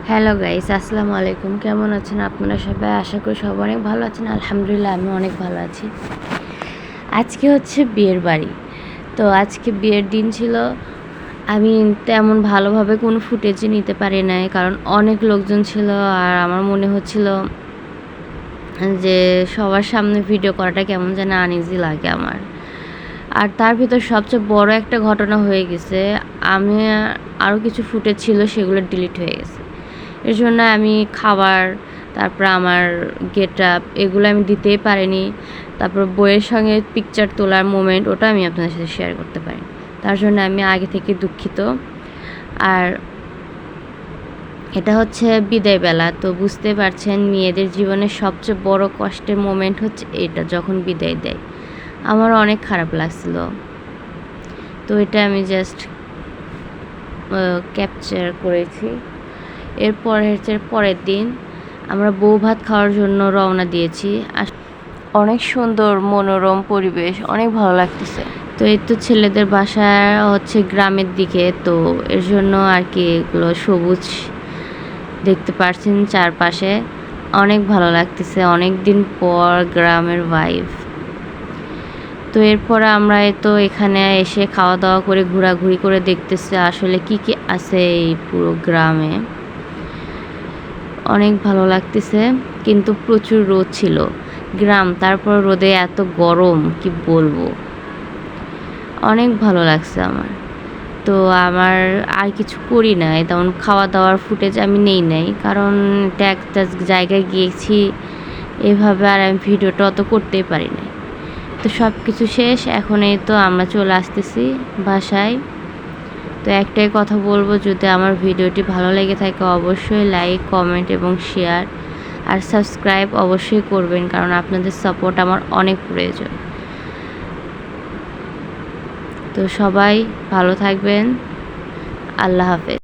Hello guys, আসসালামু আলাইকুম। কেমন আছেন আপনারা সবাই? আশা করি সবাই অনেক ভালো আছেন। আলহামদুলিল্লাহ আমি অনেক ভালো আছি। আজকে হচ্ছে বিয়ের বাড়ি। তো আজকে বিয়ের দিন ছিল। আমি তেমন ভালোভাবে কোনো ফুটেজই নিতে পারি নাই, কারণ অনেক লোকজন ছিল। আর আমার মনে হচ্ছিল যে সবার সামনে ভিডিও করাটা কেমন যেন আনইজি লাগে আমার। আর তার ভিতর সবচেয়ে বড় একটা ঘটনা হয়ে গেছে, আমি আরও কিছু ফুটেজ ছিল সেগুলো ডিলিট হয়ে গেছে। এর জন্য আমি খাবার, তারপর আমার গেট আপ, এগুলো আমি দিতেই পারিনি। তারপর বইয়ের সঙ্গে পিকচার তোলার মোমেন্ট, ওটা আমি আপনাদের সাথে শেয়ার করতে পারি। তার জন্য আমি আগে থেকে দুঃখিত। আর এটা হচ্ছে বিদায় বেলা, তো বুঝতে পারছেন মেয়েদের জীবনের সবচেয়ে বড় কষ্টের মোমেন্ট হচ্ছে এটা, যখন বিদায় দেয়। আমার অনেক খারাপ লাগছিল। তো এটা আমি জাস্ট ক্যাপচার করেছি। পরের দিন আমরা বউ ভাত খাওয়ার জন্য রওনা দিয়েছি। অনেক সুন্দর মনোরম পরিবেশ, অনেক ভালো লাগতেছে। তো এই তো ছেলেদের বাসা হচ্ছে গ্রামের দিকে, তো এর জন্য আর কি এগুলো সবুজ দেখতে পাচ্ছেন চারপাশে, অনেক ভালো লাগতেছে। অনেক দিন পর গ্রামের ভাইব। তো এরপরে আমরা তো এখানে এসে খাওয়া দাওয়া করে ঘোরাঘুরি করে দেখতেছি আসলে কি কি আছে এই পুরো গ্রামে। অনেক ভালো লাগতেছে, কিন্তু প্রচুর রোদ ছিল। গ্রাম, তারপর রোদে এত গরম, কি বলবো। অনেক ভালো লাগছে আমার। তো আমার আর কিছু করি নাই, তেমন খাওয়া দাওয়ার ফুটেজ আমি নেই নাই, কারণ এটা একটা জায়গায় গিয়েছি এভাবে, আর আমি ভিডিওটা অত করতেই পারি নাই। তো সব কিছু শেষ, এখন এই তো আমরা চলে আসতেছি বাসায়। তো একটাই কথা বলবো, যদি আমার ভিডিওটি ভালো লেগে থাকে অবশ্যই লাইক, কমেন্ট এবং শেয়ার আর সাবস্ক্রাইব অবশ্যই করবেন, কারণ আপনাদের সাপোর্ট আমার অনেক প্রয়োজন। তো সবাই ভালো থাকবেন। আল্লাহ হাফেজ।